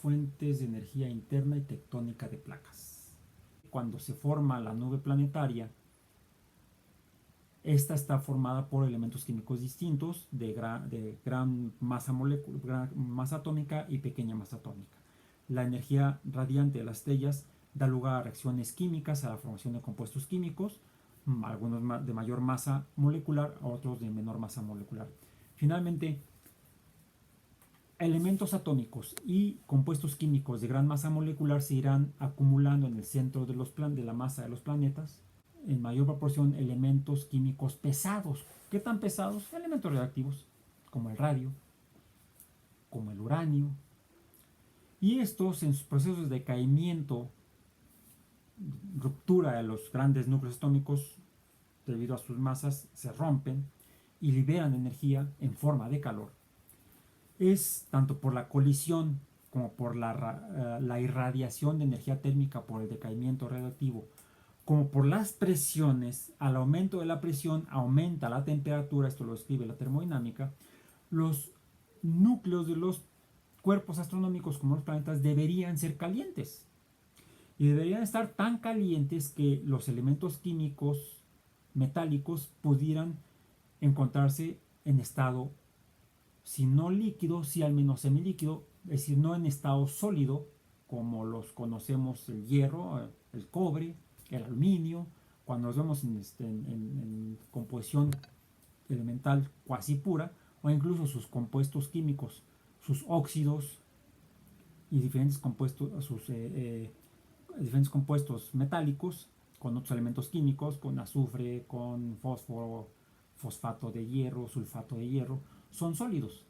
Fuentes de energía interna y tectónica de placas. Cuando se forma la nube planetaria, esta está formada por elementos químicos distintos de gran masa atómica y pequeña masa atómica. La energía radiante de las estrellas da lugar a reacciones químicas, a la formación de compuestos químicos, algunos de mayor masa molecular, otros de menor masa molecular. Finalmente, elementos atómicos y compuestos químicos de gran masa molecular se irán acumulando en el centro de la masa de los planetas, en mayor proporción elementos químicos pesados. ¿Qué tan pesados? Elementos reactivos, como el radio, como el uranio. Y estos, en sus procesos de decaimiento, ruptura de los grandes núcleos atómicos, debido a sus masas, se rompen y liberan energía en forma de calor. Es tanto por la colisión como por la irradiación de energía térmica por el decaimiento radioactivo, como por las presiones. Al aumento de la presión aumenta la temperatura, esto lo describe la termodinámica. Los núcleos de los cuerpos astronómicos como los planetas deberían ser calientes y deberían estar tan calientes que los elementos químicos metálicos pudieran encontrarse en estado, si no líquido, si al menos semilíquido, es decir, no en estado sólido como los conocemos el hierro, el cobre, el aluminio. Cuando nos vemos en composición elemental cuasi pura, o incluso sus compuestos químicos, sus óxidos y diferentes compuestos metálicos con otros elementos químicos, con azufre, con fósforo, fosfato de hierro, sulfato de hierro, son sólidos.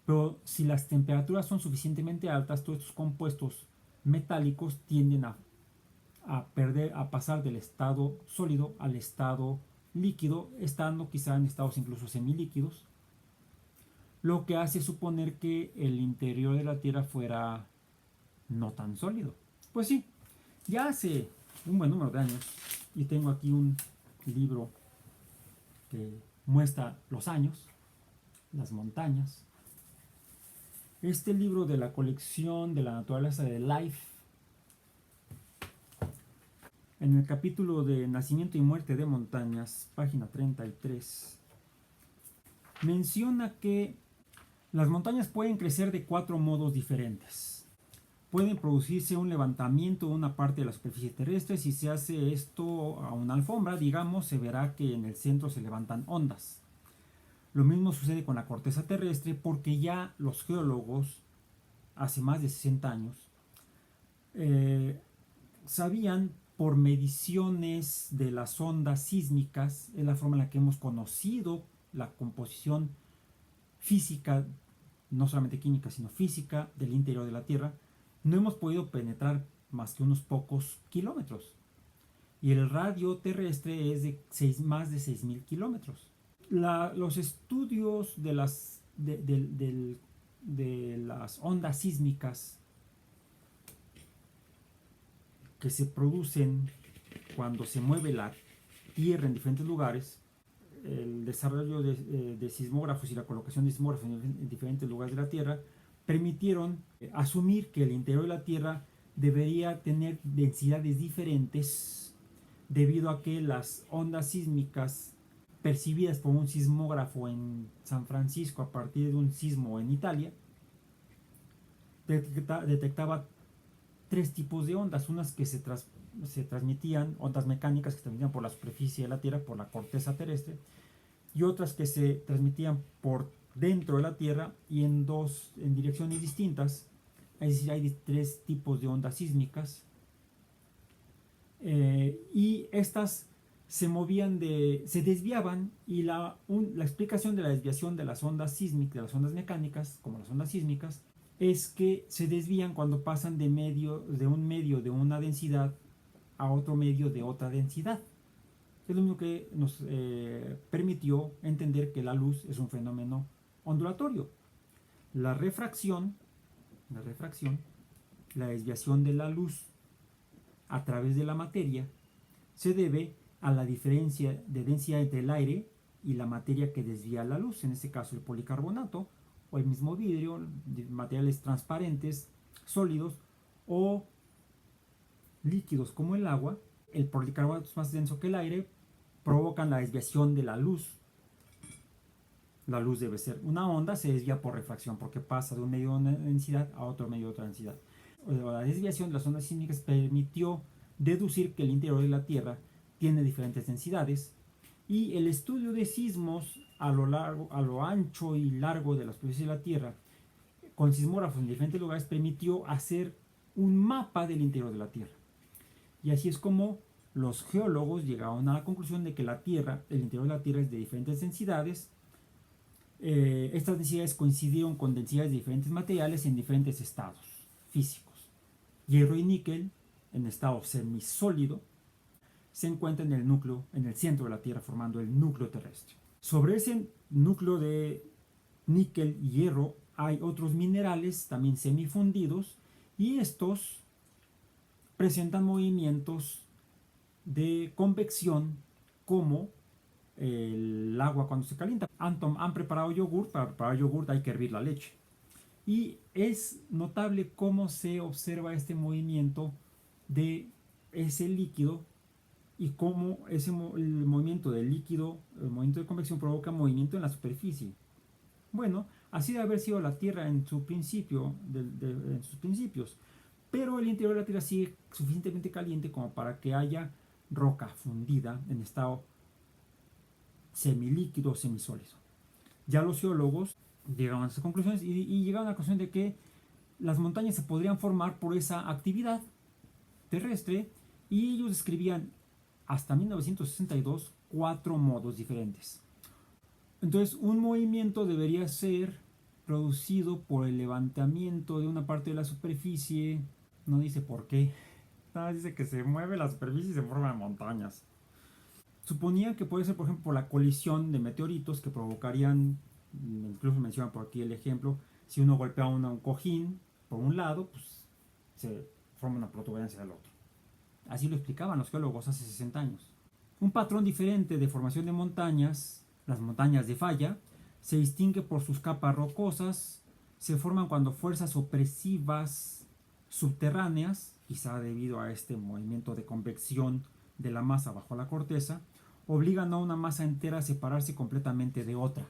Pero si las temperaturas son suficientemente altas, todos estos compuestos metálicos tienden a pasar del estado sólido al estado líquido, estando quizá en estados incluso semilíquidos, lo que hace suponer que el interior de la Tierra fuera no tan sólido. Pues sí, ya hace un buen número de años, y tengo aquí un libro que muestra los años, las montañas. Este libro de la colección de la naturaleza de Life, en el capítulo de Nacimiento y Muerte de Montañas, página 33, menciona que las montañas pueden crecer de 4 modos diferentes. Pueden producirse un levantamiento de una parte de la superficie terrestre. Si se hace esto a una alfombra, digamos, se verá que en el centro se levantan ondas. Lo mismo sucede con la corteza terrestre, porque ya los geólogos, hace más de 60 años, sabían por mediciones de las ondas sísmicas, es la forma en la que hemos conocido la composición física, no solamente química, sino física del interior de la Tierra. No hemos podido penetrar más que unos pocos kilómetros. Y el radio terrestre es de más de 6.000 kilómetros. Los estudios de las ondas sísmicas que se producen cuando se mueve la Tierra en diferentes lugares, el desarrollo de sismógrafos y la colocación de sismógrafos en diferentes lugares de la Tierra, permitieron asumir que el interior de la Tierra debería tener densidades diferentes, debido a que las ondas sísmicas percibidas por un sismógrafo en San Francisco a partir de un sismo en Italia detectaba 3 tipos de ondas: unas que se transmitían, ondas mecánicas que se transmitían por la superficie de la Tierra, por la corteza terrestre, y otras que se transmitían por dentro de la Tierra y en direcciones distintas. Es decir, hay 3 tipos de ondas sísmicas, y estas se desviaban, y la explicación de la desviación de las ondas sísmicas, de las ondas mecánicas, como las ondas sísmicas, es que se desvían cuando pasan de un medio de una densidad a otro medio de otra densidad. Es lo mismo que nos permitió entender que la luz es un fenómeno ondulatorio. La refracción, la desviación de la luz a través de la materia, se debe a la diferencia de densidad entre el aire y la materia que desvía la luz, en este caso el policarbonato o el mismo vidrio, materiales transparentes sólidos o líquidos como el agua, el policarbonato es más denso que el aire, provocan la desviación de la luz. La luz debe ser una onda, se desvía por refracción porque pasa de un medio de una densidad a otro medio de otra densidad. La desviación de las ondas sísmicas permitió deducir que el interior de la Tierra tiene diferentes densidades y el estudio de sismos a lo ancho y largo de la superficie de la Tierra con sismógrafos en diferentes lugares permitió hacer un mapa del interior de la Tierra. Y así es como los geólogos llegaron a la conclusión de que la Tierra, el interior de la Tierra es de diferentes densidades. Estas densidades coincidieron con densidades de diferentes materiales en diferentes estados físicos. Hierro y níquel, en estado semisólido, se encuentran en el núcleo, en el centro de la Tierra, formando el núcleo terrestre. Sobre ese núcleo de níquel y hierro hay otros minerales también semifundidos y estos presentan movimientos de convección como el agua cuando se calienta. Han preparado yogur, para preparar yogur hay que hervir la leche. Y es notable cómo se observa este movimiento de ese líquido y cómo el movimiento del líquido, el movimiento de convección provoca movimiento en la superficie. Bueno, así debe haber sido la Tierra en su principio, en sus principios. Pero el interior de la Tierra sigue suficientemente caliente como para que haya roca fundida en estado semilíquido o semisólido. Ya los geólogos llegaron a esas conclusiones y llegaron a la conclusión de que las montañas se podrían formar por esa actividad terrestre y ellos describían hasta 1962 4 modos diferentes. Entonces, un movimiento debería ser producido por el levantamiento de una parte de la superficie. No dice por qué. Nada, dice que se mueve la superficie y se forman montañas. Suponía que puede ser, por ejemplo, por la colisión de meteoritos que provocarían, incluso menciona por aquí el ejemplo, si uno golpea un cojín por un lado, pues se forma una protuberancia del otro. Así lo explicaban los geólogos hace 60 años. Un patrón diferente de formación de montañas, las montañas de falla, se distingue por sus capas rocosas, se forman cuando fuerzas opresivas subterráneas, quizá debido a este movimiento de convección de la masa bajo la corteza, obligan a una masa entera a separarse completamente de otra.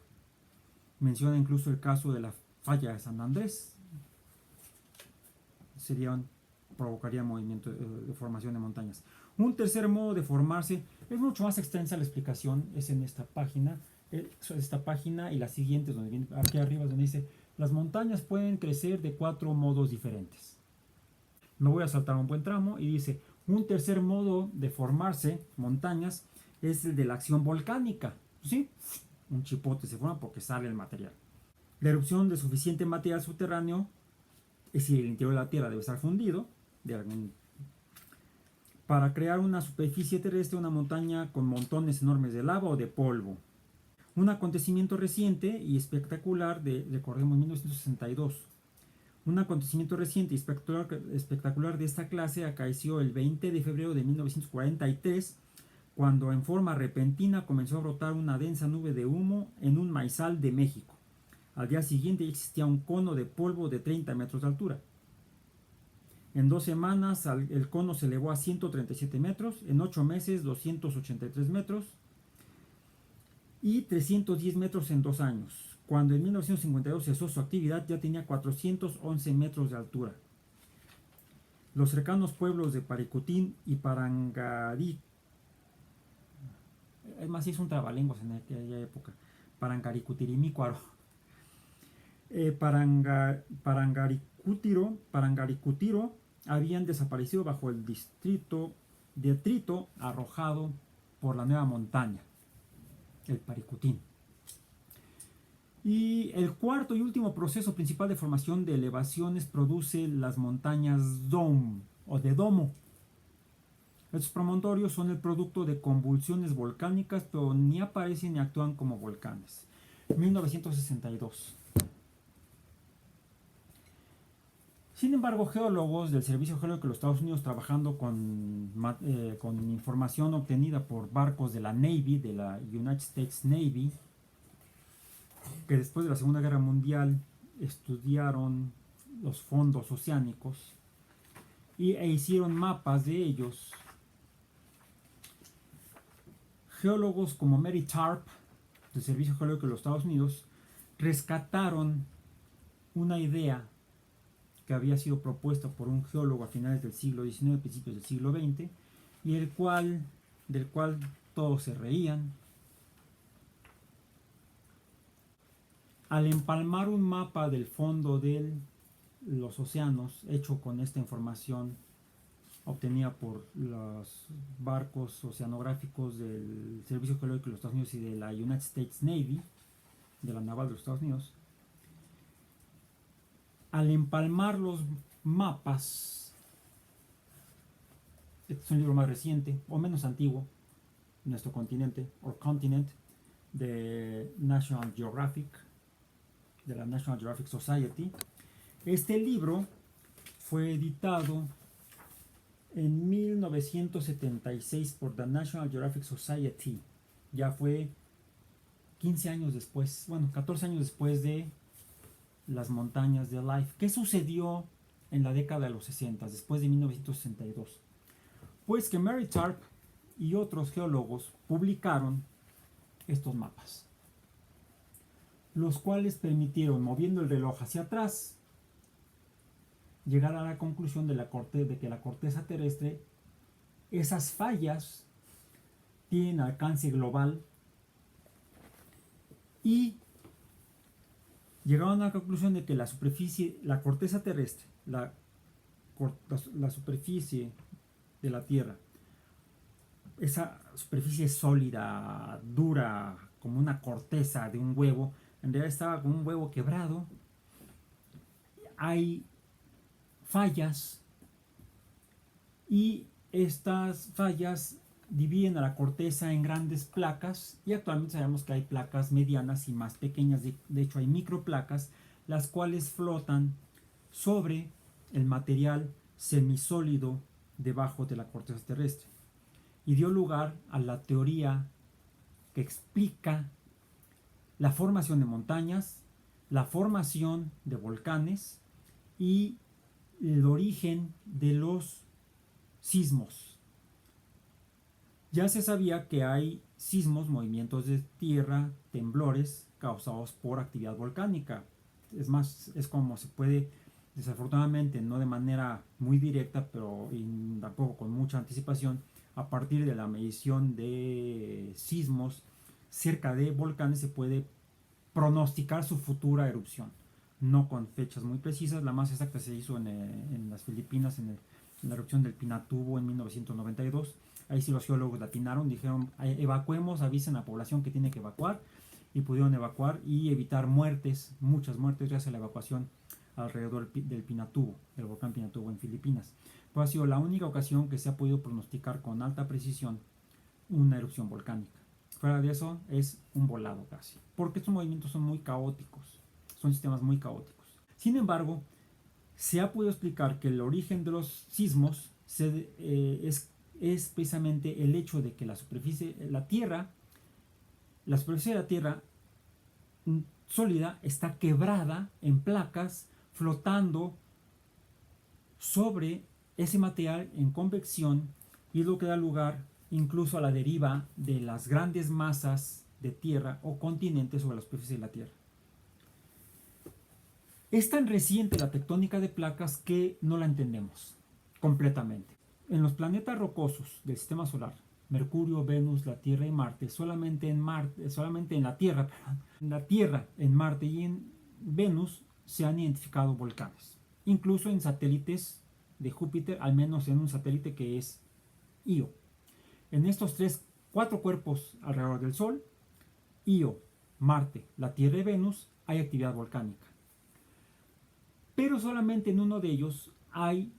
Menciona incluso el caso de la falla de San Andrés. Provocaría movimiento de formación de montañas. Un tercer modo de formarse, es mucho más extensa la explicación, es en esta página y las siguientes, donde viene aquí arriba, donde dice, las montañas pueden crecer de 4 modos diferentes. Me voy a saltar un buen tramo y dice, un tercer modo de formarse montañas es el de la acción volcánica. ¿Sí? Un chipote se forma porque sale el material. La erupción de suficiente material subterráneo, es decir, el interior de la Tierra debe estar fundido para crear una superficie terrestre, una montaña con montones enormes de lava o de polvo. Un acontecimiento reciente y espectacular recordemos 1962. Un acontecimiento reciente y espectacular de esta clase acaeció el 20 de febrero de 1943, cuando en forma repentina comenzó a brotar una densa nube de humo en un maizal de México. Al día siguiente existía un cono de polvo de 30 metros de altura. En 2 semanas el cono se elevó a 137 metros, en 8 meses 283 metros y 310 metros en 2 años. Cuando en 1952 cesó su actividad ya tenía 411 metros de altura. Los cercanos pueblos de Paricutín y Parangarí, es más, es un trabalenguas en aquella época, Parangaricutirimícuaro, Parangaricutiro habían desaparecido bajo el detrito arrojado por la nueva montaña, el Paricutín. Y el cuarto y último proceso principal de formación de elevaciones produce las montañas Dome o de domo. Estos promontorios son el producto de convulsiones volcánicas, pero ni aparecen ni actúan como volcanes. 1962. Sin embargo, geólogos del Servicio Geológico de los Estados Unidos trabajando con información obtenida por barcos de la Navy, de la United States Navy, que después de la Segunda Guerra Mundial estudiaron los fondos oceánicos e hicieron mapas de ellos. Geólogos como Mary Tarp, del Servicio Geológico de los Estados Unidos, rescataron una idea que había sido propuesta por un geólogo a finales del siglo XIX, principios del siglo XX, y del cual todos se reían. Al empalmar un mapa del fondo de los océanos, hecho con esta información obtenida por los barcos oceanográficos del Servicio Geológico de los Estados Unidos y de la United States Navy, de la Naval de los Estados Unidos, al empalmar los mapas, este es un libro más reciente o menos antiguo, nuestro continente, o Continent, de National Geographic, de la National Geographic Society. Este libro fue editado en 1976 por The National Geographic Society. Ya fue 15 años después, bueno, 14 años después de las montañas de Life. ¿Qué sucedió en la década de los 60, después de 1962? Pues que Mary Tarp y otros geólogos publicaron estos mapas, los cuales permitieron, moviendo el reloj hacia atrás, llegar a la conclusión de que la corteza terrestre, esas fallas tienen alcance global, y llegaron a la conclusión de que la superficie, la corteza terrestre, la superficie de la Tierra, esa superficie sólida, dura, como una corteza de un huevo, en realidad estaba como un huevo quebrado. Hay fallas, y estas fallas dividen a la corteza en grandes placas, y actualmente sabemos que hay placas medianas y más pequeñas. De hecho hay microplacas, las cuales flotan sobre el material semisólido debajo de la corteza terrestre, y dio lugar a la teoría que explica la formación de montañas, la formación de volcanes y el origen de los sismos. Ya se sabía que hay sismos, movimientos de tierra, temblores causados por actividad volcánica. Es más, es como se puede, desafortunadamente, no de manera muy directa, pero tampoco con mucha anticipación, a partir de la medición de sismos cerca de volcanes, se puede pronosticar su futura erupción. No con fechas muy precisas. La más exacta se hizo en las Filipinas, en la erupción del Pinatubo en 1992. Ahí sí los geólogos la atinaron, dijeron evacuemos, avisen a la población que tiene que evacuar, y pudieron evacuar y evitar muertes, muchas muertes, gracias a la evacuación alrededor del Pinatubo, del volcán Pinatubo en Filipinas. Pues ha sido la única ocasión que se ha podido pronosticar con alta precisión una erupción volcánica. Fuera de eso es un volado casi, porque estos movimientos son muy caóticos, son sistemas muy caóticos. Sin embargo, se ha podido explicar que el origen de los sismos es precisamente el hecho de que la superficie de la Tierra sólida está quebrada en placas, flotando sobre ese material en convección, y es lo que da lugar incluso a la deriva de las grandes masas de tierra o continentes sobre la superficie de la Tierra. Es tan reciente la tectónica de placas que no la entendemos completamente. En los planetas rocosos del sistema solar, Mercurio, Venus, la Tierra y Marte, solamente en la Tierra, en Marte y en Venus se han identificado volcanes. Incluso en satélites de Júpiter, al menos en un satélite que es Io. En estos 4 cuerpos alrededor del Sol, Io, Marte, la Tierra y Venus, hay actividad volcánica. Pero solamente en uno de ellos hay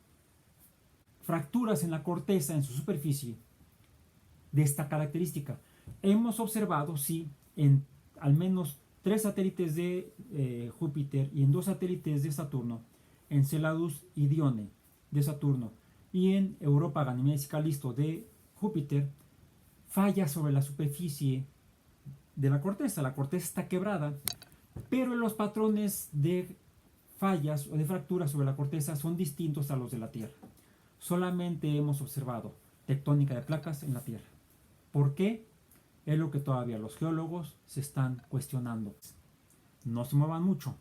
fracturas en la corteza, en su superficie, de esta característica. Hemos observado, sí, en al menos 3 satélites de Júpiter y en 2 satélites de Saturno, Enceladus y Dione de Saturno, y en Europa, Ganímedes y Calisto de Júpiter, falla sobre la superficie de la corteza. La corteza está quebrada, pero los patrones de fallas o de fracturas sobre la corteza son distintos a los de la Tierra. Solamente hemos observado tectónica de placas en la Tierra. ¿Por qué? Es lo que todavía los geólogos se están cuestionando. No se muevan mucho.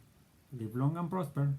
Live long and prosper.